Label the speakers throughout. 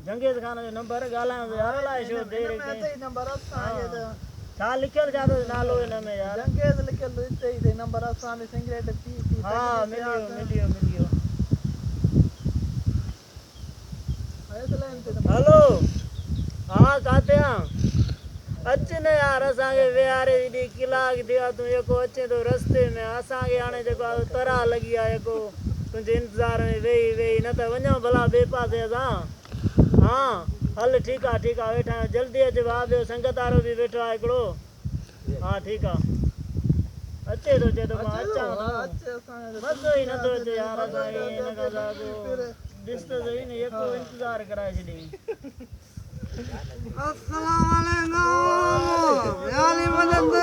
Speaker 1: जंगेज खान जो नंबर गाला यार लाए शो दे रे
Speaker 2: ते नंबर असांजे
Speaker 1: छा लिखियल छा नालो इन में यार
Speaker 2: जंगेज लिखियल इते ही नंबर असां में सिगरेट पी
Speaker 1: हां मिलियो हेलो हां कातिया अचने यार असांखे वेहारे दी किलाक दिया तू एको अचे तो रस्ते में असांखे हाणे जेको तरा लगी आहे एको तुंहिंजे इंतज़ार में वेही न त वञो भला ॿिए पासे असां हाँ हल ठीक आहे वेठा आहियूं जल्दी अच भाउ ॿियो संगत वारो बि वेठो आहे हिकिड़ो हाँ ठीक आहे अचे तो मां अचां मज़ो ई नथो अचे यार असांखे हिन खां ॾिस त सही न एको इंतज़ार कराए छॾियईं
Speaker 2: अस्सलाम वालेकुम याली मदद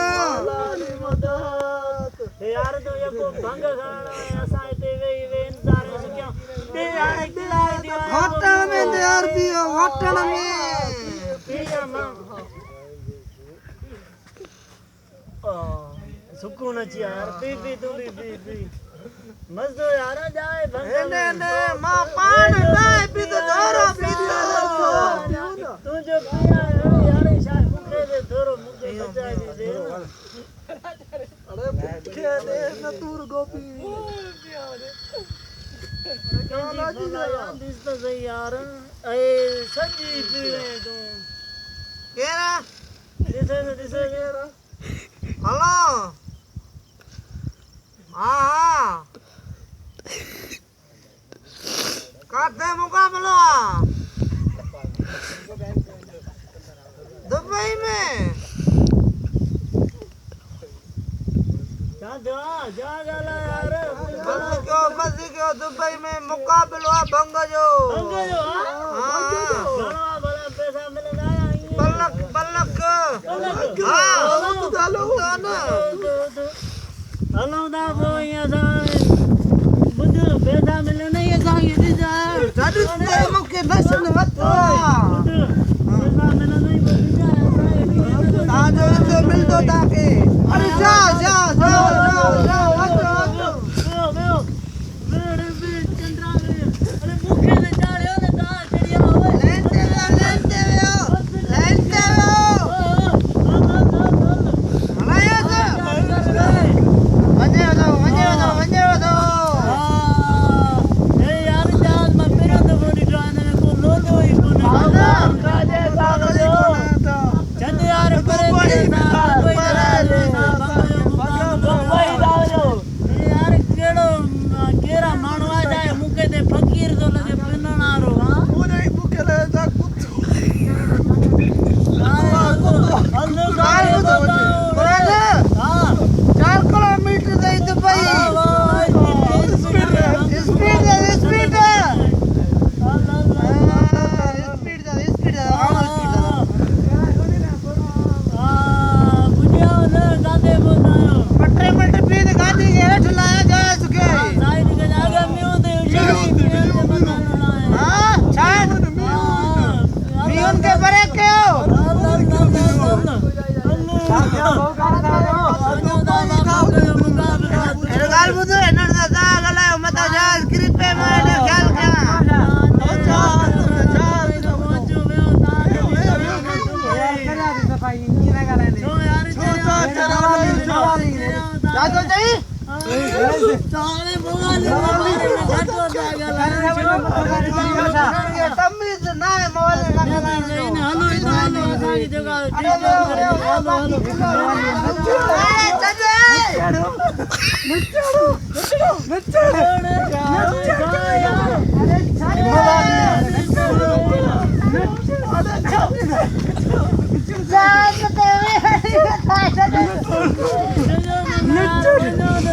Speaker 1: यार तो एको भंग खाना असां हिते वेही इंतज़ार में सुकिया ते हाणे किलाक दिया
Speaker 2: होटल में यार पियो होटल में
Speaker 1: पिया मां सुकून अची यार पी तू भी मज़ो यार जाए भंग
Speaker 2: ने मां पान जाए पी तो जोरा पी
Speaker 1: तू जो पिया यार शायद मुखे दे थोरो मुखे बचाए दे
Speaker 2: अरे मुखे दे न तूर गोपी
Speaker 1: गाना जी यार दिस तो सही यार ए सजी पीवे तू
Speaker 2: केरा
Speaker 1: दिसे केरा
Speaker 2: हेलो हां काते मुकाबला दुबई में
Speaker 1: जा यार
Speaker 2: बस क्यों दुबई में मुकाबला भंग जो
Speaker 1: हां भला पैसा मिलना
Speaker 2: बल्लक हां
Speaker 1: हलो दा वो यहाँ बुध पैसा मिले नहीं असां ये जा
Speaker 2: साडू ते मुके दर्शन वतो
Speaker 1: पैसा मिले नहीं
Speaker 2: आ जो तो मिलतो ताके अरे जा
Speaker 1: मेरे भी चंद्रा में अरे मुखे से चाड़ियो ने दा चढ़िया होवे
Speaker 2: लेते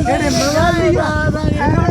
Speaker 1: Get him,